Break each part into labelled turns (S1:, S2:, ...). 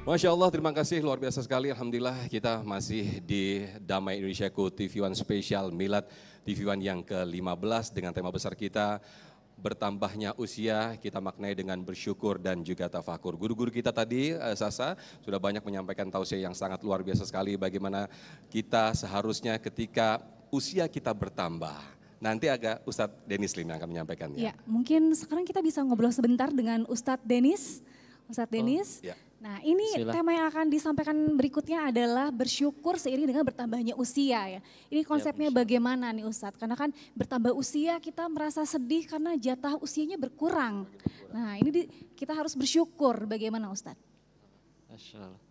S1: Masya Allah, terima kasih luar biasa sekali. Alhamdulillah kita masih di Damai Indonesiaku TV One Special Milad TV One yang ke-15 dengan tema besar kita bertambahnya usia, kita maknai dengan bersyukur dan juga tafakur. Guru-guru kita tadi, Sasa, sudah banyak menyampaikan tausiah yang sangat luar biasa sekali bagaimana kita seharusnya ketika usia kita bertambah. Nanti agak Ustadz Denis Lim yang akan menyampaikannya.
S2: Ya, mungkin sekarang kita bisa ngobrol sebentar dengan Ustadz Denis. Ustadz Denis.
S1: Ya.
S2: Nah, ini tema yang akan disampaikan berikutnya adalah bersyukur seiring dengan bertambahnya usia ya. Ini konsepnya bagaimana nih Ustadz? Karena kan bertambah usia kita merasa sedih karena jatah usianya berkurang. Nah, ini kita harus bersyukur bagaimana Ustadz?
S3: Masya Allah.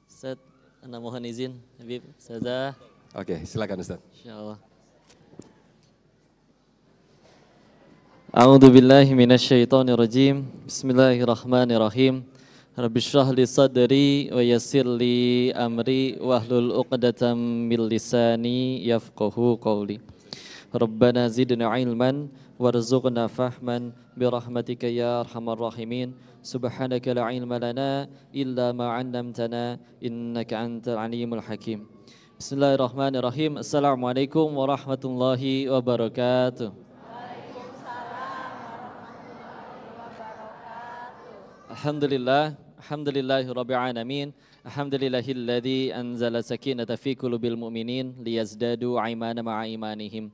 S3: Ustadz, Anda mohon izin, Habib, Ustazah.
S1: Oke, silakan Ustadz.
S3: Insya Allah. A'udzu billahi minasyaitonir rajim. Bismillahirrahmanirrahim. Rabbi shrah li sadri wa yassir li amri wahlul 'uqdatam min lisani yafqahu qawli. Rabbana zidna ilman warzuqna fahman birahmatika ya arhamar rahimin. Subhanaka la ilma lana illa ma 'allamtana innaka antal alimul hakim. Bismillahirrahmanirrahim. Assalamualaikum warahmatullahi wabarakatuh. Alhamdulillahirabbil alamin. Alhamdulillahilladzi anzala sakinata fi qulubil mu'minin liyazdadu imana ma'a imanihim.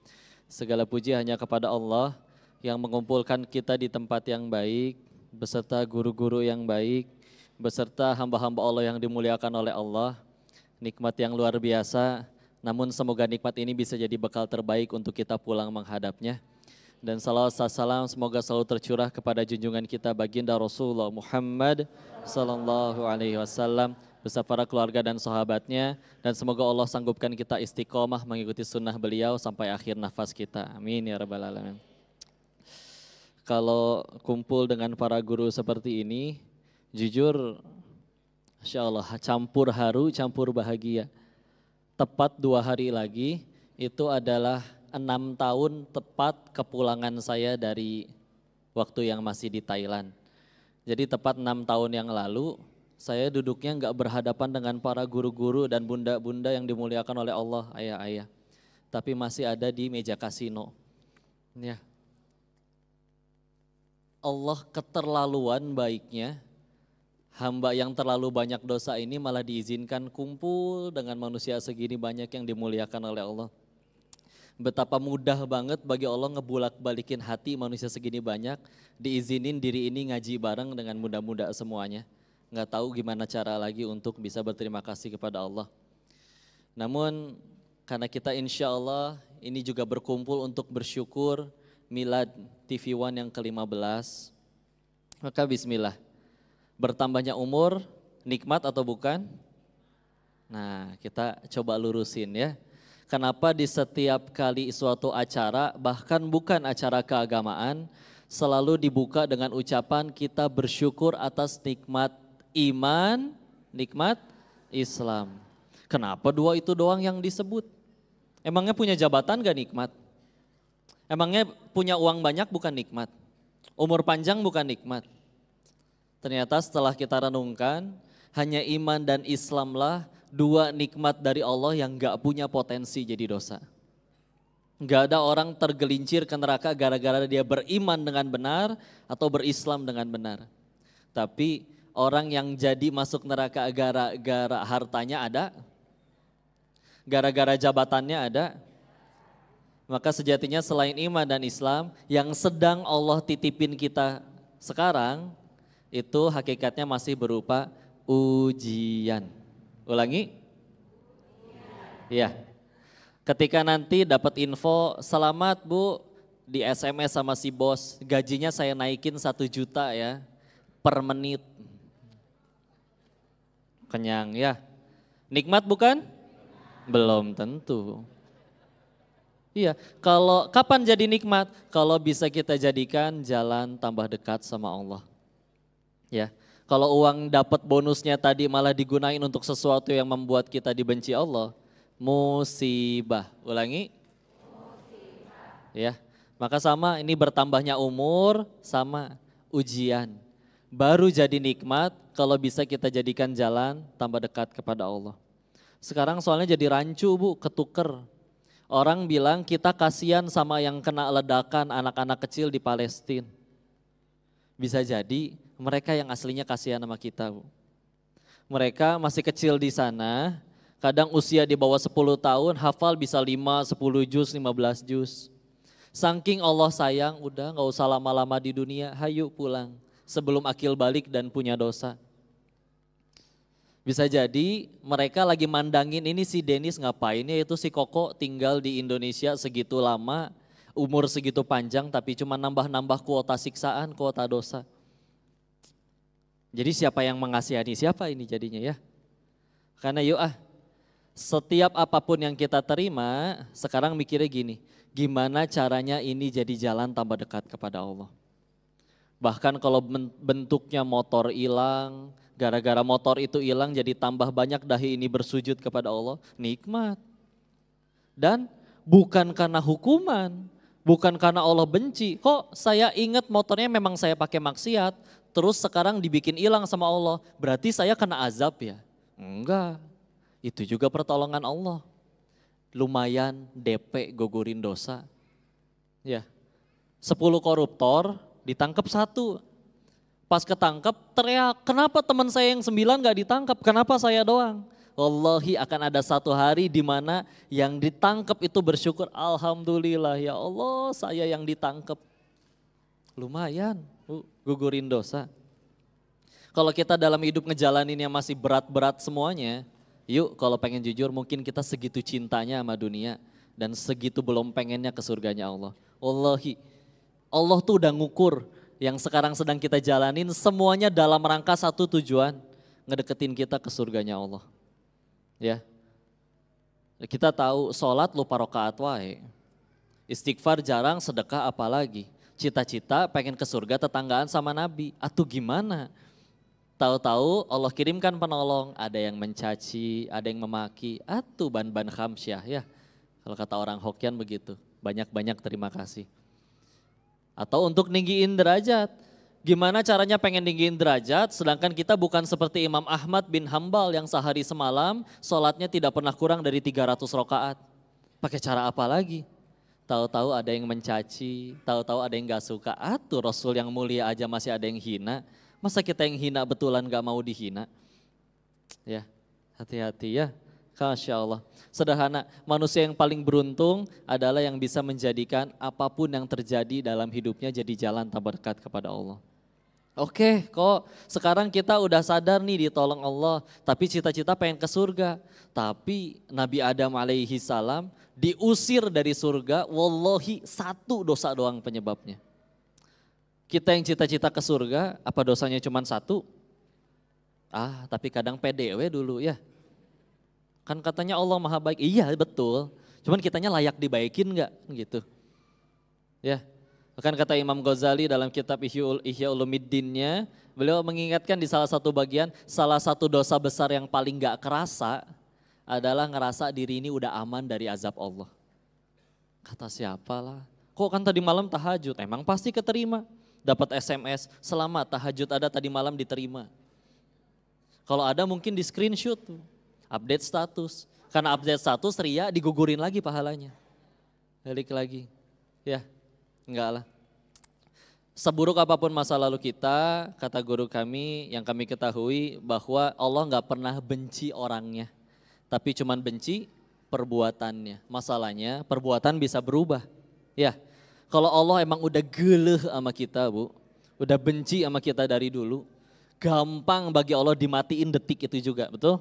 S3: Segala puji hanya kepada Allah yang mengumpulkan kita di tempat yang baik beserta guru-guru yang baik, beserta hamba-hamba Allah yang dimuliakan oleh Allah. Nikmat yang luar biasa, namun semoga nikmat ini bisa jadi bekal terbaik untuk kita pulang menghadapnya. Dan salawat salam semoga selalu tercurah kepada junjungan kita baginda Rasulullah Muhammad sallallahu alaihi wasallam beserta para keluarga dan sahabatnya, dan semoga Allah sanggupkan kita istiqomah mengikuti sunnah beliau sampai akhir nafas kita. Amin ya rabbal alamin. Kalau kumpul dengan para guru seperti ini, jujur Insya Allah campur haru, campur bahagia. Tepat 2 hari lagi itu adalah 6 tahun tepat kepulangan saya dari waktu yang masih di Thailand. Jadi tepat 6 tahun yang lalu saya duduknya nggak berhadapan dengan para guru-guru dan bunda-bunda yang dimuliakan oleh Allah, ayah-ayah. Tapi masih ada di meja kasino. Ya. Allah keterlaluan baiknya, hamba yang terlalu banyak dosa ini malah diizinkan kumpul dengan manusia segini banyak yang dimuliakan oleh Allah. Betapa mudah banget bagi Allah ngebulak-balikin hati manusia segini banyak, diizinin diri ini ngaji bareng dengan muda-muda semuanya. Nggak tahu gimana cara lagi untuk bisa berterima kasih kepada Allah. Namun karena kita insya Allah ini juga berkumpul untuk bersyukur Milad TV One yang ke-15, maka bismillah. Bertambahnya umur, nikmat atau bukan? Nah kita coba lurusin ya. Kenapa di setiap kali suatu acara, bahkan bukan acara keagamaan, selalu dibuka dengan ucapan kita bersyukur atas nikmat iman, nikmat Islam. Kenapa 2 itu doang yang disebut? Emangnya punya jabatan gak nikmat? Emangnya punya uang banyak bukan nikmat? Umur panjang bukan nikmat? Ternyata setelah kita renungkan, hanya iman dan Islamlah 2 nikmat dari Allah yang gak punya potensi jadi dosa. Gak ada orang tergelincir ke neraka gara-gara dia beriman dengan benar atau berislam dengan benar. Tapi orang yang jadi masuk neraka gara-gara hartanya ada, gara-gara jabatannya ada. Maka sejatinya selain iman dan Islam yang sedang Allah titipin kita sekarang, itu hakikatnya masih berupa ujian. Ulangi? Iya. Ketika nanti dapat info, selamat Bu, di SMS sama si bos, gajinya saya naikin 1 juta ya, per menit. Kenyang ya. Nikmat bukan? Belum tentu. Iya, kalau kapan jadi nikmat? Kalau bisa kita jadikan jalan tambah dekat sama Allah. Ya. Kalau uang dapat bonusnya tadi malah digunain untuk sesuatu yang membuat kita dibenci Allah, musibah. Ulangi. Musibah. Ya, maka sama ini bertambahnya umur sama ujian. Baru jadi nikmat kalau bisa kita jadikan jalan tambah dekat kepada Allah. Sekarang soalnya jadi rancu Bu, ketuker. Orang bilang kita kasihan sama yang kena ledakan anak-anak kecil di Palestina. Bisa jadi mereka yang aslinya kasihan sama kita Bu. Mereka masih kecil di sana, kadang usia di bawah 10 tahun, hafal bisa 5, 10 juz, 15 juz. Saking Allah sayang, udah gak usah lama-lama di dunia, hayu pulang. Sebelum akil balik dan punya dosa. Bisa jadi mereka lagi mandangin ini si Dennis ngapain ya, itu si Koko tinggal di Indonesia segitu lama, umur segitu panjang tapi cuma nambah-nambah kuota siksaan, kuota dosa. Jadi siapa yang mengasihani siapa ini jadinya ya. Karena setiap apapun yang kita terima, sekarang mikirnya gini, gimana caranya ini jadi jalan tambah dekat kepada Allah. Bahkan kalau bentuknya motor hilang, gara-gara motor itu hilang jadi tambah banyak dahi ini bersujud kepada Allah, nikmat. Dan bukan karena hukuman, bukan karena Allah benci. Kok saya ingat motornya memang saya pakai maksiat, terus sekarang dibikin hilang sama Allah, berarti saya kena azab ya? Enggak, itu juga pertolongan Allah. Lumayan DP gugurin dosa. Ya, 10 koruptor ditangkap 1. Pas ketangkep teriak, kenapa teman saya yang 9 gak ditangkap, kenapa saya doang? Wallahi akan ada satu hari di mana yang ditangkap itu bersyukur, alhamdulillah ya Allah saya yang ditangkap. Lumayan gugurin dosa. Kalau kita dalam hidup ngejalanin yang masih berat-berat semuanya, yuk kalau pengen jujur mungkin kita segitu cintanya sama dunia dan segitu belum pengennya ke surganya Allah. Wallahi Allah tuh udah ngukur yang sekarang sedang kita jalanin semuanya dalam rangka satu tujuan, ngedeketin kita ke surganya Allah. Ya, kita tahu sholat lupa rakaat wae, istighfar jarang, sedekah apalagi. Cita-cita pengen ke surga tetanggaan sama Nabi, atuh gimana? Tahu-tahu Allah kirimkan penolong, ada yang mencaci, ada yang memaki, atuh ban-ban khamsyah ya. Kalau kata orang Hokian begitu, banyak-banyak terima kasih. Atau untuk ninggiin derajat, gimana caranya pengen ninggiin derajat sedangkan kita bukan seperti Imam Ahmad bin Hambal yang sehari semalam sholatnya tidak pernah kurang dari 300 rakaat. Pakai cara apa lagi? Tahu-tahu ada yang mencaci, tahu-tahu ada yang gak suka, atuh Rasul yang mulia aja masih ada yang hina. Masa kita yang hina betulan gak mau dihina? Ya, hati-hati ya. Masya Allah. Sederhana, manusia yang paling beruntung adalah yang bisa menjadikan apapun yang terjadi dalam hidupnya jadi jalan tambah dekat kepada Allah. Oke, kok sekarang kita udah sadar nih ditolong Allah, tapi cita-cita pengen ke surga. Tapi Nabi Adam alaihi salam diusir dari surga, wallahi 1 dosa doang penyebabnya. Kita yang cita-cita ke surga, apa dosanya cuma 1? Tapi kadang PDW dulu ya. Kan katanya Allah maha baik, iya betul. Cuman kitanya layak dibaikin enggak gitu. Ya, kan kata Imam Ghazali dalam kitab Ihya Ulumuddinnya, beliau mengingatkan di salah satu bagian, salah satu dosa besar yang paling enggak kerasa adalah ngerasa diri ini udah aman dari azab Allah. Kata siapalah, kok kan tadi malam tahajud, emang pasti keterima. Dapat SMS, selamat tahajud ada tadi malam diterima. Kalau ada mungkin di screenshot tuh. Update status, karena update status ria digugurin lagi pahalanya. Balik lagi, ya enggak lah. Seburuk apapun masa lalu kita, kata guru kami yang kami ketahui bahwa Allah enggak pernah benci orangnya. Tapi cuman benci perbuatannya. Masalahnya perbuatan bisa berubah. Ya, kalau Allah emang udah geleh sama kita Bu, udah benci sama kita dari dulu, gampang bagi Allah dimatiin detik itu juga, betul?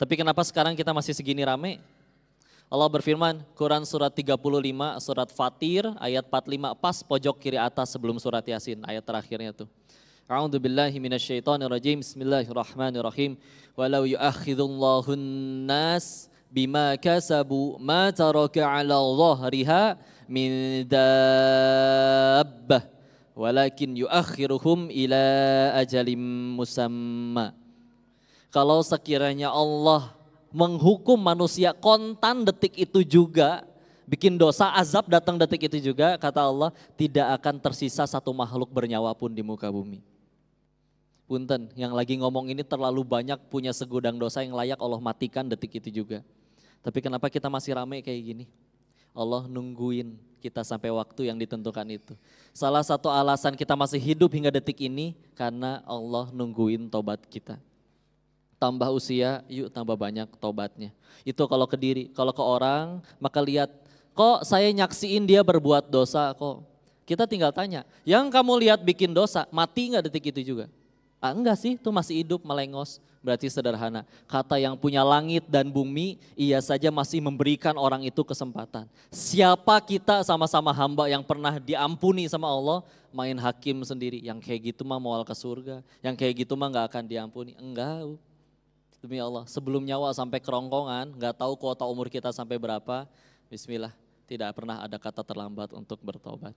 S3: Tapi kenapa sekarang kita masih segini rame? Allah berfirman, Quran surat 35, surat Fatir, ayat 45, pas pojok kiri atas sebelum surat Yasin, ayat terakhirnya tuh. A'udzubillahi minasyaitonirrajim, bismillahirrahmanirrahim. Walau yu'akhidhullahun nas bima kasabu ma taraka ala dhahriha min dabbah. Walakin yu'akhiruhum ila ajalim musamma. Kalau sekiranya Allah menghukum manusia kontan detik itu juga, bikin dosa azab datang detik itu juga, kata Allah tidak akan tersisa satu makhluk bernyawa pun di muka bumi. Punten, yang lagi ngomong ini terlalu banyak punya segudang dosa yang layak Allah matikan detik itu juga. Tapi kenapa kita masih rame kayak gini? Allah nungguin kita sampai waktu yang ditentukan itu. Salah satu alasan kita masih hidup hingga detik ini karena Allah nungguin tobat kita. Tambah usia, yuk tambah banyak tobatnya. Itu kalau ke diri, kalau ke orang maka lihat, kok saya nyaksiin dia berbuat dosa kok. Kita tinggal tanya, yang kamu lihat bikin dosa, mati nggak detik itu juga? Ah, enggak sih, itu masih hidup melengos. Berarti sederhana, kata yang punya langit dan bumi, ia saja masih memberikan orang itu kesempatan. Siapa kita sama-sama hamba yang pernah diampuni sama Allah, main hakim sendiri. Yang kayak gitu mah mau ke surga, yang kayak gitu mah gak akan diampuni. Enggak, demi Allah, sebelum nyawa sampai kerongkongan, gak tahu kuota umur kita sampai berapa, bismillah, tidak pernah ada kata terlambat untuk bertobat.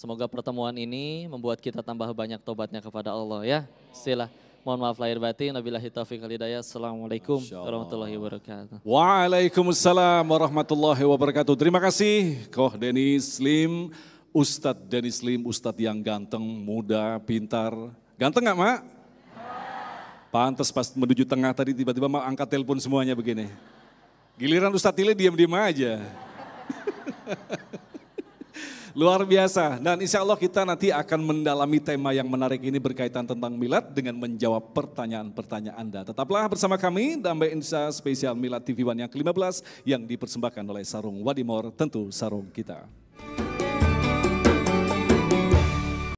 S3: Semoga pertemuan ini membuat kita tambah banyak tobatnya kepada Allah ya. Sila. Mohon maaf lahir batin. Wabillahi taufiq wal hidayah. Assalamualaikum warahmatullahi wabarakatuh.
S4: Waalaikumsalam warahmatullahi wabarakatuh. Terima kasih Koh Denis Lim, Ustadz Denis Lim, Ustadz yang ganteng, muda, pintar. Ganteng gak Mak? Pantes pas menuju tengah tadi tiba-tiba Mak angkat telepon semuanya begini. Giliran Ustadz Tile diam-diam aja. Luar biasa, dan insya Allah kita nanti akan mendalami tema yang menarik ini berkaitan tentang milad dengan menjawab pertanyaan-pertanyaan Anda. Tetaplah bersama kami, Damai Indonesia Spesial Milad TV One yang ke-15 yang dipersembahkan oleh Sarung Wadimor, tentu sarung kita.